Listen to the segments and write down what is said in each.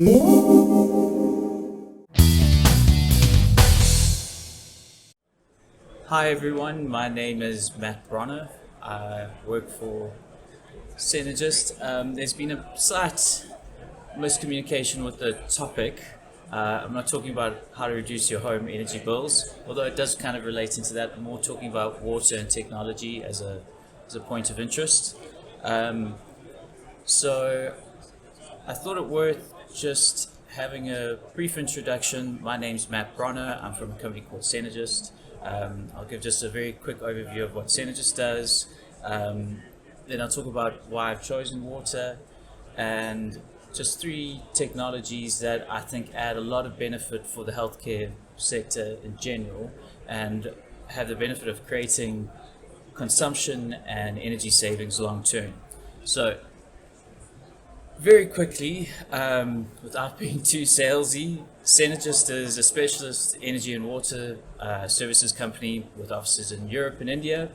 Hi everyone, my name is Matt Bronner. I work for Cenergist. There's been a slight miscommunication with the topic. I'm not talking about how to reduce your home energy bills, although it does kind of relate into that. I'm more talking about water and technology as a point of interest. So I thought it worth just having a brief introduction. My name's Matt Bronner. I'm from a company called Cenergist. I'll give just a very quick overview of what Cenergist does. Then I'll talk about why I've chosen water and just three technologies that I think add a lot of benefit for the healthcare sector in general and have the benefit of creating consumption and energy savings long term. So very quickly, without being too salesy, Cenergist is a specialist energy and water services company with offices in Europe and India.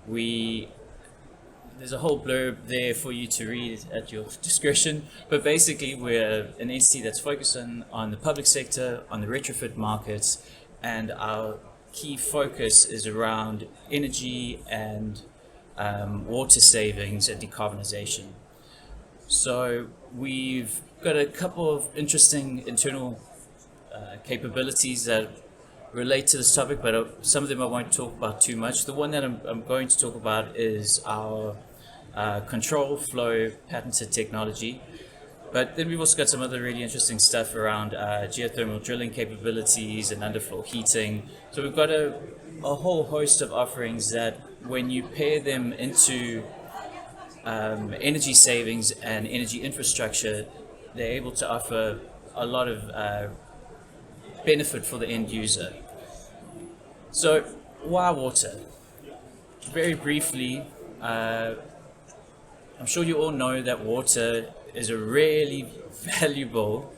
There's a whole blurb there for you to read at your discretion, but basically we're an entity that's focused on the public sector, on the retrofit markets, and our key focus is around energy and water savings and decarbonization. So we've got a couple of interesting internal capabilities that relate to this topic, but some of them I won't talk about too much. The one that I'm going to talk about is our control flow patented technology. But then we've also got some other really interesting stuff around geothermal drilling capabilities and underfloor heating. So we've got a whole host of offerings that when you pair them into energy savings and energy infrastructure, they're able to offer a lot of benefit for the end user. So, why water? Very briefly, I'm sure you all know that water is a really valuable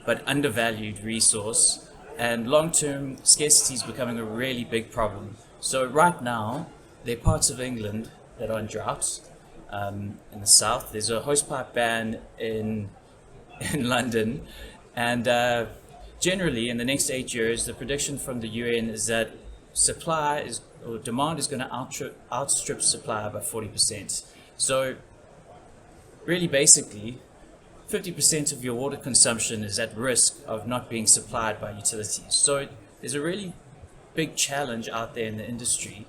but undervalued resource, and long-term scarcity is becoming a really big problem. So right now, there are parts of England that are in drought. In the south, there's a hosepipe ban in London, and generally in the next 8 years, the prediction from the UN is that demand is going to outstrip supply by 40%. So really basically 50% of your water consumption is at risk of not being supplied by utilities. So there's a really big challenge out there in the industry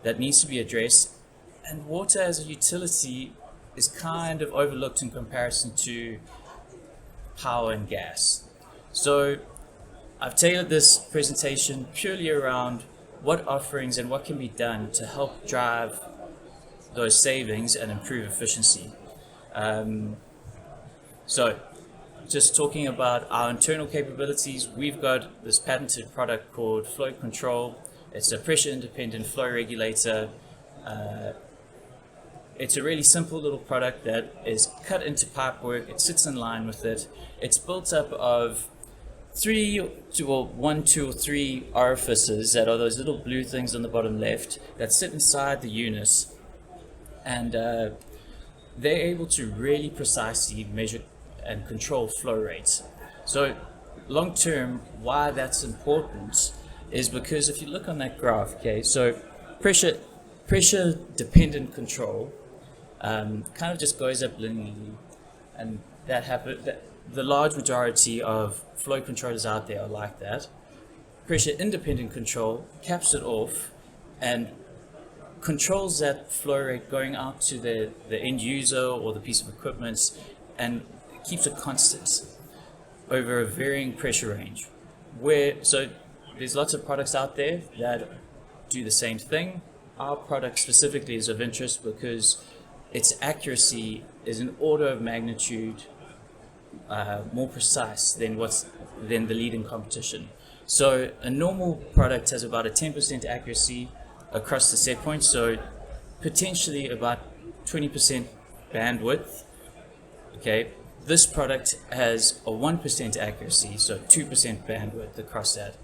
that needs to be addressed, and water as a utility is kind of overlooked in comparison to power and gas. So I've tailored this presentation purely around what offerings and what can be done to help drive those savings and improve efficiency. So just talking about our internal capabilities, we've got this patented product called Flow Control. It's a pressure independent flow regulator. It's a really simple little product that is cut into pipework. It sits in line with it. It's built up of one, two, or three orifices that are those little blue things on the bottom left that sit inside the unit, and they're able to really precisely measure and control flow rates. So long term, why that's important is because if you look on that graph, okay, so pressure dependent control kind of just goes up linearly, and the large majority of flow controllers out there are like that. Pressure independent control caps it off and controls that flow rate going out to the end user or the piece of equipment, and keeps it constant over a varying pressure range. So there's lots of products out there that do the same thing. Our product specifically is of interest because its accuracy is an order of magnitude more precise than the leading competition. So a normal product has about a 10% accuracy across the set point, so potentially about 20% bandwidth. Okay, this product has a 1% accuracy, so 2% bandwidth across that.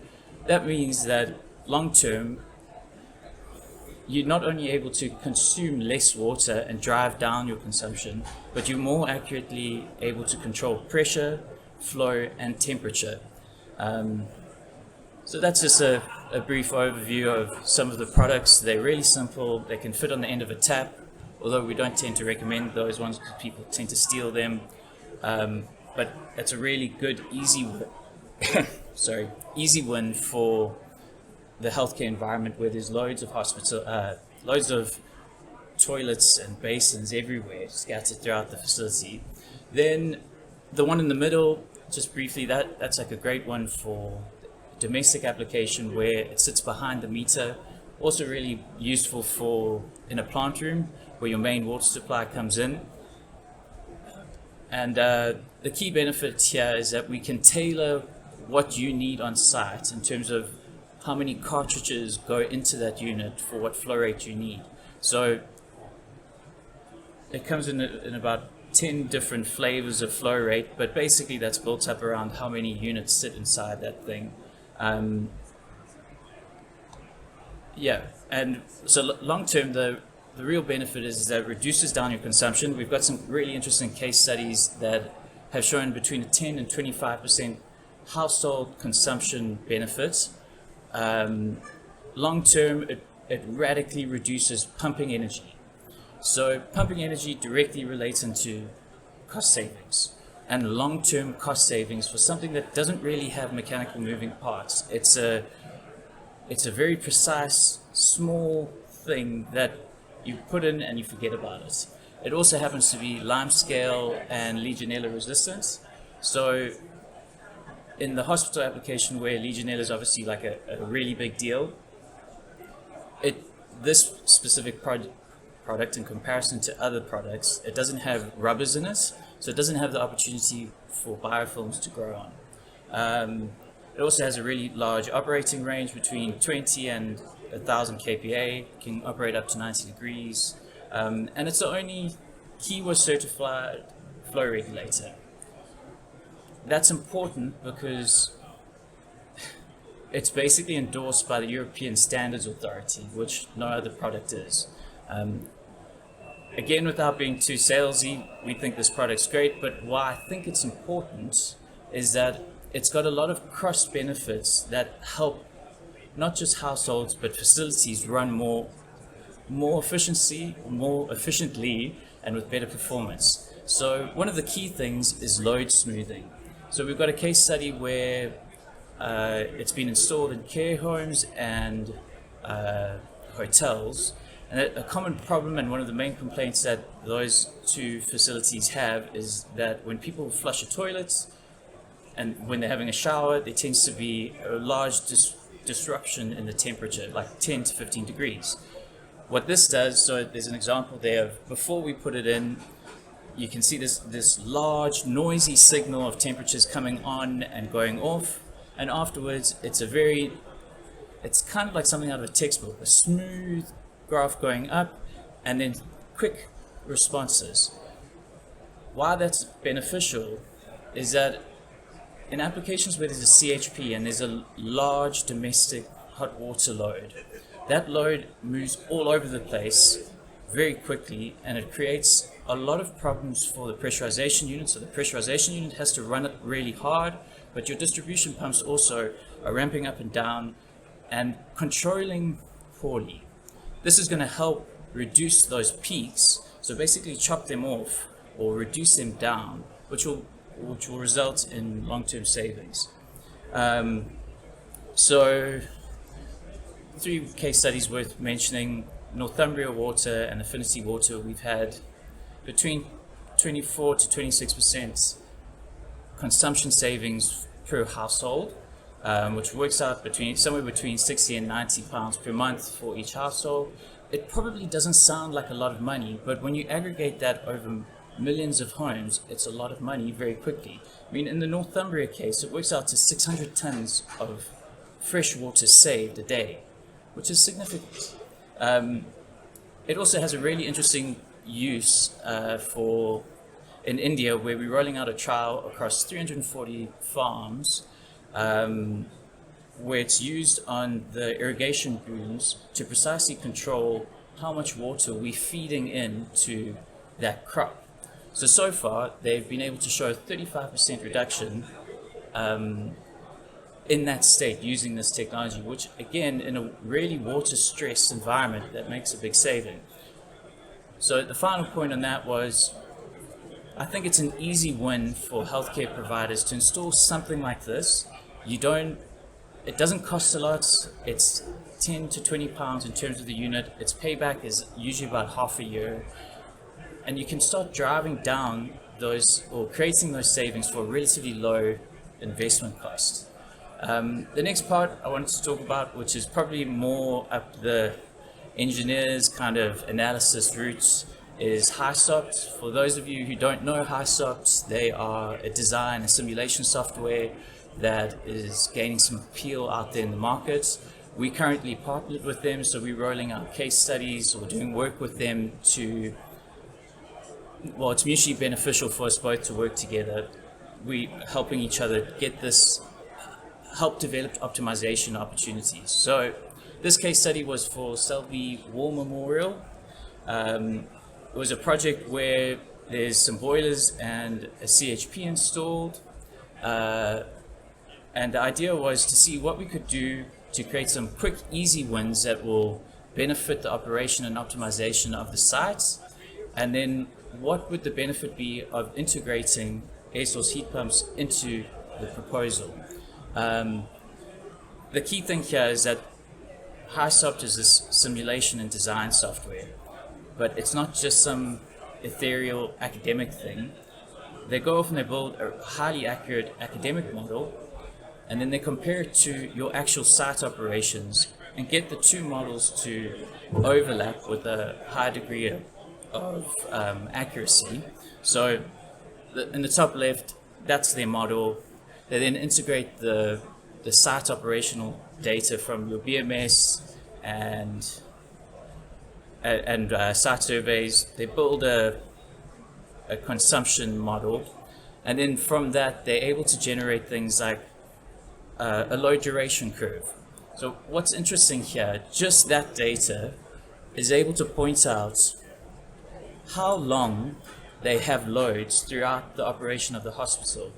That means that long term, you're not only able to consume less water and drive down your consumption, but you're more accurately able to control pressure, flow, and temperature. So that's just a brief overview of some of the products. They're really simple. They can fit on the end of a tap, although we don't tend to recommend those ones because people tend to steal them. But it's a really good, easy win for the healthcare environment where there's loads of loads of toilets and basins everywhere scattered throughout the facility. Then the one in the middle, just briefly, that's like a great one for domestic application where it sits behind the meter. Also really useful for in a plant room where your main water supply comes in. And the key benefit here is that we can tailor what you need on site in terms of how many cartridges go into that unit for what flow rate you need. So it comes in about 10 different flavors of flow rate, but basically that's built up around how many units sit inside that thing. And so long term, the real benefit is that it reduces down your consumption. We've got some really interesting case studies that have shown between a 10 and 25% household consumption benefits. Long term, it radically reduces pumping energy. So pumping energy directly relates into cost savings and long-term cost savings for something that doesn't really have mechanical moving parts. It's a very precise, small thing that you put in and you forget about it. It also happens to be limescale and Legionella resistant. So in the hospital application where Legionella is obviously like a really big deal, this specific product in comparison to other products, it doesn't have rubbers in it, so it doesn't have the opportunity for biofilms to grow on. It also has a really large operating range between 20 and 1,000 kPa, can operate up to 90 degrees, and it's the only KIWA certified flow regulator. That's important because it's basically endorsed by the European Standards Authority, which no other product is. Again, without being too salesy, we think this product's great, but why I think it's important is that it's got a lot of cross benefits that help not just households but facilities run more efficiently, and with better performance. So one of the key things is load smoothing. So we've got a case study where it's been installed in care homes and hotels. And a common problem and one of the main complaints that those two facilities have is that when people flush a toilet and when they're having a shower, there tends to be a large disruption in the temperature, like 10 to 15 degrees. What this does, so there's an example there of before we put it in, you can see this large noisy signal of temperatures coming on and going off, and afterwards it's kind of like something out of a textbook, a smooth graph going up and then quick responses. Why that's beneficial is that in applications where there's a CHP and there's a large domestic hot water load, that load moves all over the place very quickly and it creates a lot of problems for the pressurization unit. So the pressurization unit has to run it really hard, but your distribution pumps also are ramping up and down and controlling poorly. This is going to help reduce those peaks, so basically chop them off or reduce them down, which will result in long-term savings. So 3 case studies worth mentioning: Northumbria Water and Affinity Water. We've had between 24 to 26% consumption savings per household, which works out somewhere between 60 and 90 pounds per month for each household. It probably doesn't sound like a lot of money, but when you aggregate that over millions of homes, it's a lot of money very quickly. I mean, in the Northumbria case, it works out to 600 tons of fresh water saved a day, which is significant. It also has a really interesting use in India, where we're rolling out a trial across 340 farms, where it's used on the irrigation booms to precisely control how much water we're feeding into that crop. So far, they've been able to show a 35% reduction in that state using this technology, which again, in a really water-stressed environment, that makes a big saving. So the final point on that was, I think it's an easy win for healthcare providers to install something like this. It doesn't cost a lot. It's 10 to 20 pounds in terms of the unit. Its payback is usually about half a year. And you can start driving down those or creating those savings for a relatively low investment cost. The next part I wanted to talk about, which is probably more up the engineers kind of analysis routes, is HiSopt. For those of you who don't know HiSopt, they are a design and simulation software that is gaining some appeal out there in the market. We currently partnered with them, so we're rolling out case studies or doing work with them it's mutually beneficial for us both to work together. We're helping each other help develop optimization opportunities. So this case study was for Selby War Memorial. It was a project where there's some boilers and a CHP installed. And the idea was to see what we could do to create some quick, easy wins that will benefit the operation and optimization of the sites. And then what would the benefit be of integrating air source heat pumps into the proposal? The key thing here is that HiSopt is this simulation and design software, but it's not just some ethereal academic thing. They go off and they build a highly accurate academic model, and then they compare it to your actual site operations and get the two models to overlap with a high degree of accuracy. So in the top left, that's their model. They then integrate the site operational data from your BMS and site surveys. They build a consumption model, and then from that they're able to generate things like a load duration curve. So what's interesting here, just that data is able to point out how long they have loads throughout the operation of the hospital.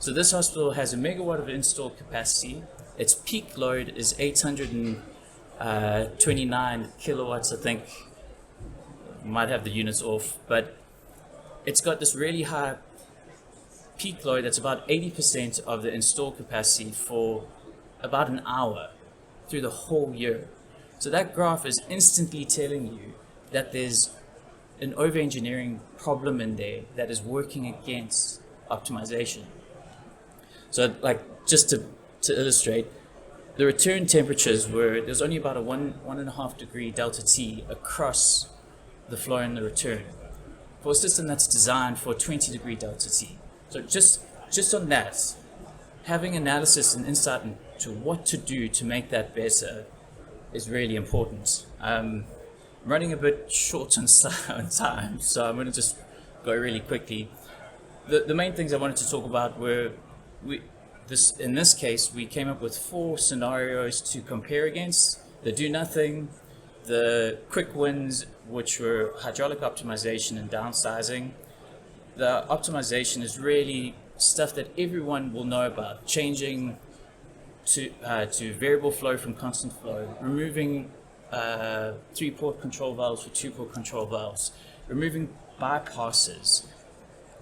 So this hospital has a megawatt of installed capacity. Its peak load is 829 kilowatts, I think. Might have the units off, but it's got this really high peak load that's about 80% of the installed capacity for about an hour through the whole year. So that graph is instantly telling you that there's an over-engineering problem in there that is working against optimization. So just to illustrate, the return temperatures there's only about a 1.5 degree delta T across the flow and the return for a system that's designed for 20 degree delta T. So just on that, having analysis and insight into what to do to make that better is really important. I'm running a bit short on time, so I'm going to just go really quickly. The main things I wanted to talk about were in this case, we came up with 4 scenarios to compare against: the do nothing, the quick wins, which were hydraulic optimization and downsizing. The optimization is really stuff that everyone will know about: changing to variable flow from constant flow, removing 3-port control valves for 2-port control valves, removing bypasses.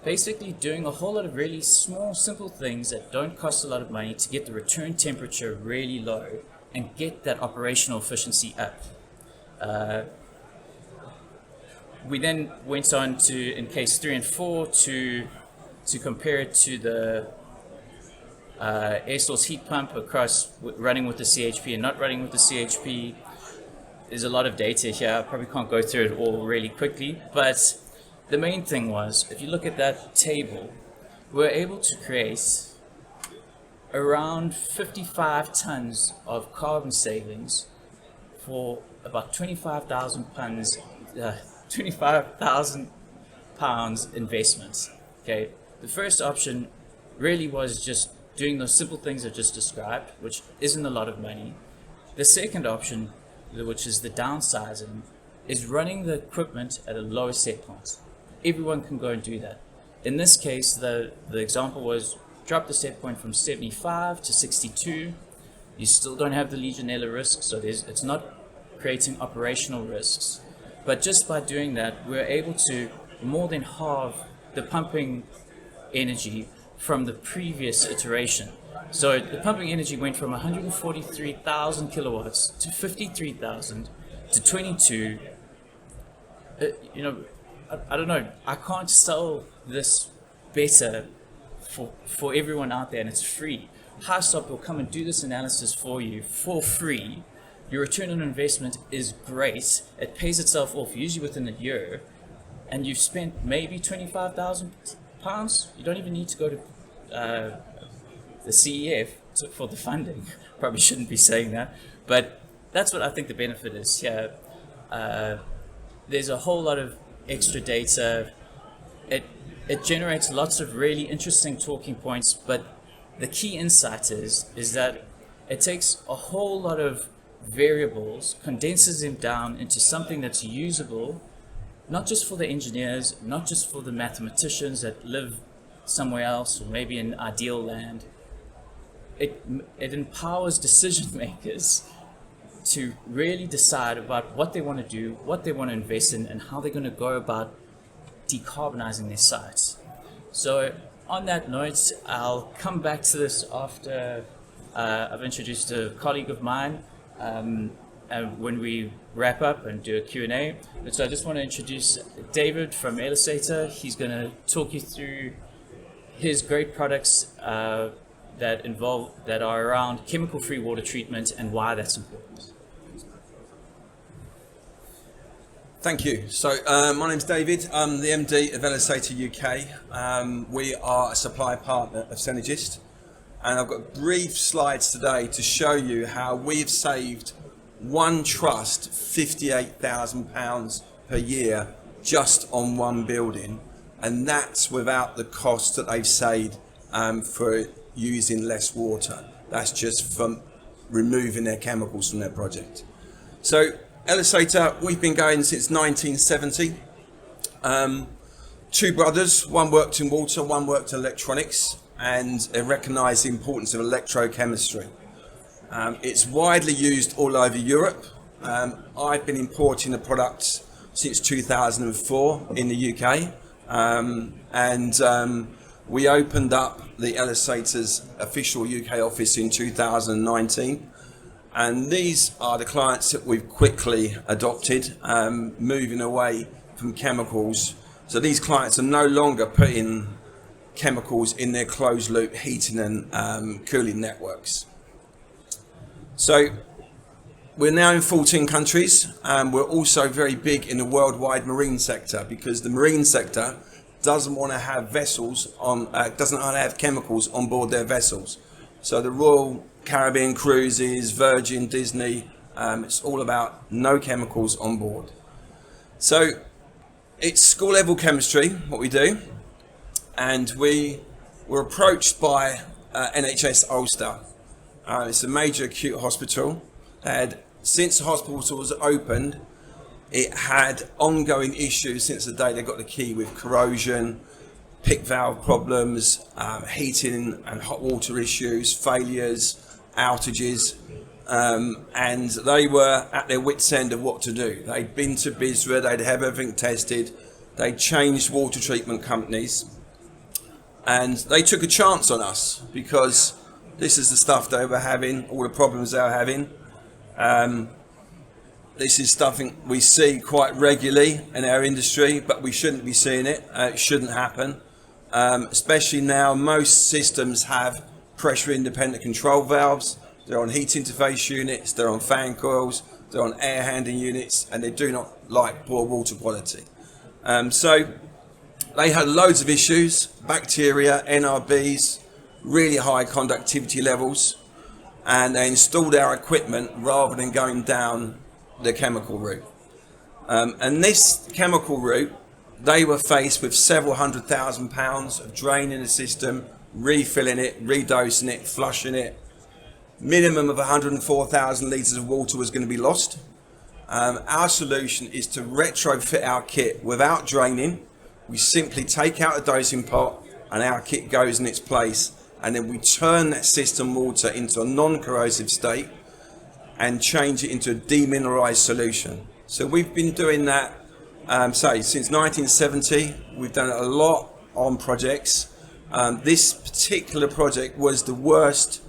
Basically doing a whole lot of really small, simple things that don't cost a lot of money to get the return temperature really low and get that operational efficiency up. We then went on to, in case 3 and 4, to compare it to the air source heat pump across running with the CHP and not running with the CHP. There's a lot of data here. I probably can't go through it all really quickly, but the main thing was, if you look at that table, we're able to create around 55 tons of carbon savings for about 25,000 pounds investment. Okay, the first option really was just doing those simple things I just described, which isn't a lot of money. The second option, which is the downsizing, is running the equipment at a lower set point. everyone can go and do that. In this case, the example was drop the set point from 75 to 62. You still don't have the Legionella risk, so it's not creating operational risks. But just by doing that, we're able to more than halve the pumping energy from the previous iteration. So the pumping energy went from 143,000 kilowatts to 53,000 to 22. I don't know. I can't sell this better for everyone out there, and it's free. Highstop will come and do this analysis for you for free. Your return on investment is great. It pays itself off usually within a year, and you've spent maybe £25,000. You don't even need to go to the CEF for the funding. Probably shouldn't be saying that, but that's what I think the benefit is here. There's a whole lot of extra data. It generates lots of really interesting talking points, but the key insight is that it takes a whole lot of variables, condenses them down into something that's usable, not just for the engineers, not just for the mathematicians that live somewhere else or maybe in ideal land. It empowers decision makers to really decide about what they want to do, what they want to invest in, and how they're going to go about decarbonizing their sites. So on that note, I'll come back to this after I've introduced a colleague of mine when we wrap up and do a Q&A. But so I just want to introduce David from Illustrator. He's going to talk you through his great products that are around chemical-free water treatment and why that's important. Thank you. So my name's David. I'm the MD of Illustrator UK. We are a supply partner of Cenergist, and I've got brief slides today to show you how we've saved one trust £58,000 per year just on one building, and that's without the cost that they've saved for using less water. That's just from removing their chemicals from their project. So Illustrator, we've been going since 1970. Two brothers, one worked in water, one worked in electronics, and they recognised the importance of electrochemistry. It's widely used all over Europe. I've been importing the products since 2004 in the UK, and we opened up the Illustrator's official UK office in 2019. And these are the clients that we've quickly adopted, moving away from chemicals. So these clients are no longer putting chemicals in their closed loop heating and cooling networks. So we're now in 14 countries, and we're also very big in the worldwide marine sector, because the marine sector doesn't want to have vessels on, doesn't want to have chemicals on board their vessels. So the Royal Caribbean Cruises, Virgin, Disney, it's all about no chemicals on board. So it's school level chemistry, what we do, and we were approached by NHS Ulster. It's a major acute hospital, and since the hospital was opened, it had ongoing issues since the day they got the key with corrosion, PIC valve problems, heating and hot water issues, failures, outages, and they were at their wits' end of what to do. They'd been to BISRA, they'd have everything tested, they'd changed water treatment companies, and they took a chance on us because this is the stuff they were having, all the problems they were having. This is stuff we see quite regularly in our industry, but we shouldn't be seeing it. It shouldn't happen. Especially now, most systems have pressure independent control valves. They're on heat interface units, they're on fan coils, they're on air handling units, and they do not like poor water quality. So they had loads of issues, bacteria, NRBs, really high conductivity levels, and they installed our equipment rather than going down the chemical route. And this chemical route, they were faced with several £100,000 of draining the system, refilling it, redosing it, flushing it. Minimum of 104,000 litres of water was going to be lost. Our solution is to retrofit our kit without draining, We simply take out the dosing pot and our kit goes in its place, and then we turn that system water into a non-corrosive state and change it into a demineralized solution. So we've been doing that, since 1970. We've done it a lot on projects. This particular project was the worst.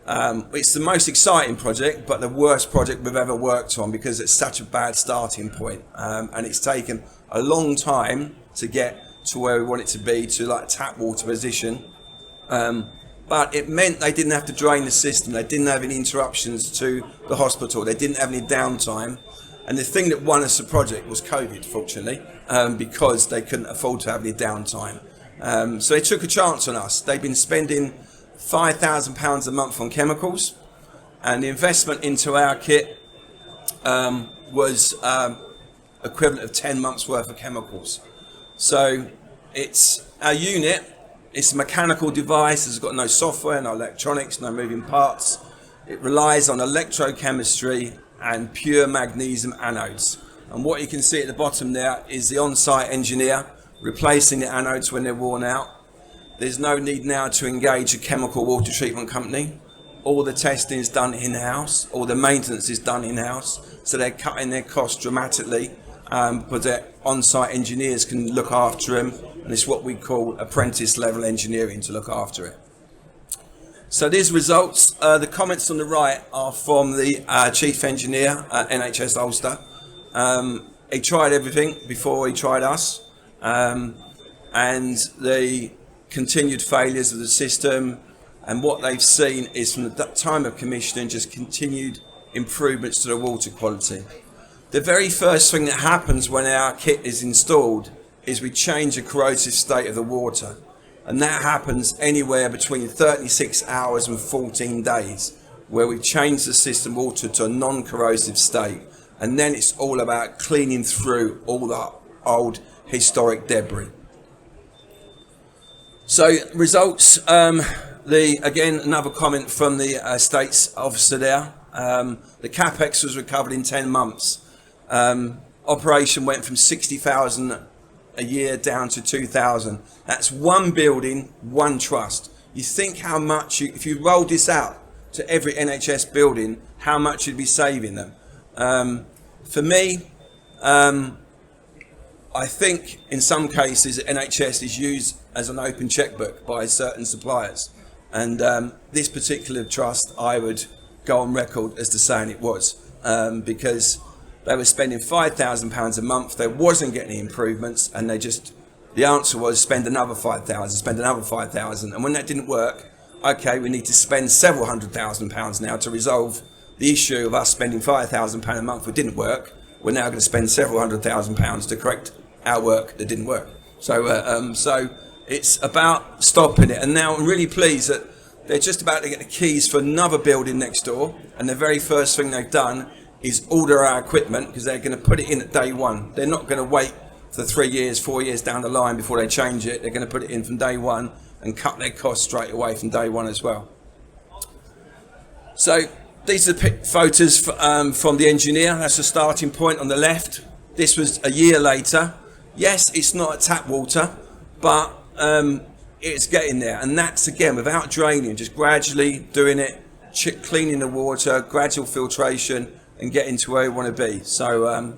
It's the most exciting project, but the worst project we've ever worked on because it's such a bad starting point. And it's taken a long time to get to where we want it to be, to like tap water position. But it meant they didn't have to drain the system. They didn't have any interruptions to the hospital. They didn't have any downtime. And the thing that won us the project was COVID, fortunately, because they couldn't afford to have any downtime. So they took a chance on us. They've been spending £5,000 a month on chemicals, and the investment into our kit was equivalent of 10 months worth of chemicals. So it's our unit. It's a mechanical device. It's got no software, no electronics, no moving parts. It relies on electrochemistry and pure magnesium anodes. And what you can see at the bottom there is the on-site engineer replacing the anodes when they're worn out. There's no need now to engage a chemical water treatment company. All the testing is done in-house, all the maintenance is done in-house, so they're cutting their costs dramatically, but their on-site engineers can look after them, and it's what we call apprentice level engineering to look after it. So these results, the comments on the right are from the chief engineer at NHS Ulster. He tried everything before he tried us, and the continued failures of the system, and what they've seen is from the time of commissioning just continued improvements to the water quality. The very first thing that happens when our kit is installed is we change the corrosive state of the water, and that happens anywhere between 36 hours and 14 days, where we change the system water to a non-corrosive state, and then it's all about cleaning through all the old historic debris. So results, again another comment from the States officer there. The capex was recovered in 10 months. Operation went from 60,000 a year down to 2,000. That's one building, one trust. You think how much, if you rolled this out to every NHS building, how much you'd be saving them. For me, I think in some cases NHS is used as an open checkbook by certain suppliers, and this particular trust I would go on record as to saying it was, because they were spending £5,000 a month, they wasn't getting any improvements, and the answer was spend another 5,000, spend another 5,000, and when that didn't work, okay, we need to spend several £100,000 now to resolve the issue of us spending £5,000 a month. It didn't work. We're now going to spend several £100,000 to correct our work that didn't work. So it's about stopping it. And now I'm really pleased that they're just about to get the keys for another building next door, and the very first thing they've done is order our equipment, because they're going to put it in at day one. They're not going to wait for 3 years, 4 years down the line before they change it. They're going to put it in from day one and cut their costs straight away from day one as well. So these are photos from the engineer. That's the starting point on the left. This was a year later. Yes, it's not tap water, but it's getting there. And that's, again, without draining, just gradually doing it, cleaning the water, gradual filtration, and getting to where we want to be. So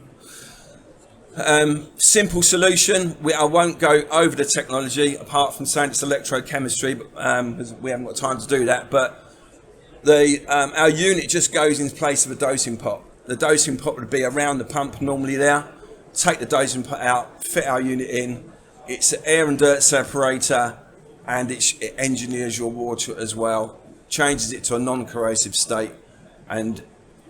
simple solution. I won't go over the technology, apart from saying it's electrochemistry, because we haven't got time to do that. But our unit just goes in place of a dosing pot. The dosing pot would be around the pump normally there. Take the dosing pot out, fit our unit in. It's an air and dirt separator, and it engineers your water as well, changes it to a non-corrosive state, and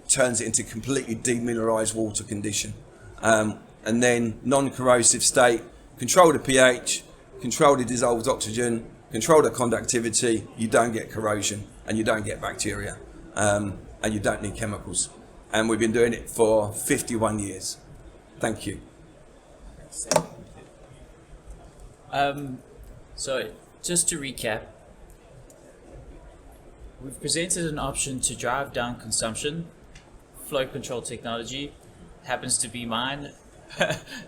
turns it into completely demineralized water condition. And then non-corrosive state, control the pH, control the dissolved oxygen, control the conductivity. You don't get corrosion, and you don't get bacteria, and you don't need chemicals. And we've been doing it for 51 years. Thank you. So just to recap, we've presented an option to drive down consumption. Flow control technology happens to be mine.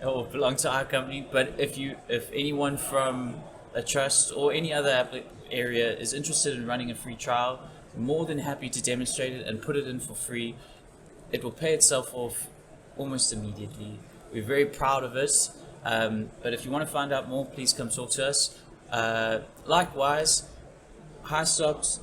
or belong to our company. But if anyone from a trust or any other area is interested in running a free trial, more than happy to demonstrate it and put it in for free. It will pay itself off almost immediately. We're very proud of it. But if you want to find out more, please come talk to us. Likewise, HiSopt,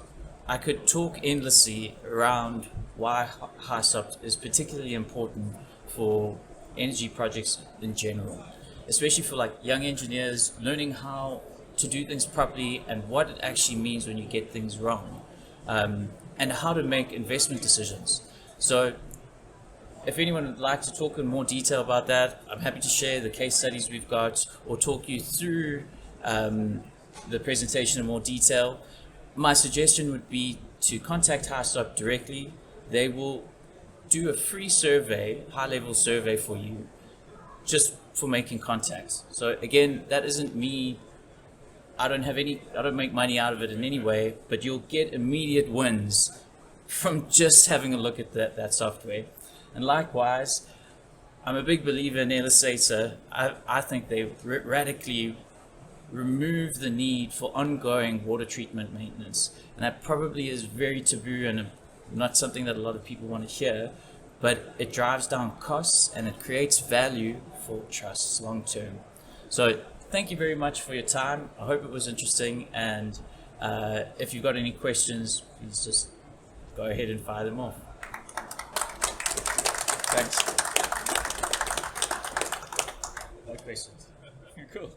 I could talk endlessly around why HiSopt is particularly important for energy projects in general, especially for like young engineers learning how to do things properly and what it actually means when you get things wrong, and how to make investment decisions. So if anyone would like to talk in more detail about that, I'm happy to share the case studies we've got or talk you through the presentation in more detail. My suggestion would be to contact HiSopt directly. They will do a free survey, high-level survey for you, just for making contacts. So again, that isn't me. I don't make money out of it in any way, but you'll get immediate wins from just having a look at that software. And likewise, I'm a big believer in Illustrator. I think they radically remove the need for ongoing water treatment maintenance. And that probably is very taboo and not something that a lot of people want to hear, but it drives down costs and it creates value for trusts long term. So thank you very much for your time. I hope it was interesting, and if you've got any questions, please just go ahead and fire them off. Thanks. No questions. Cool.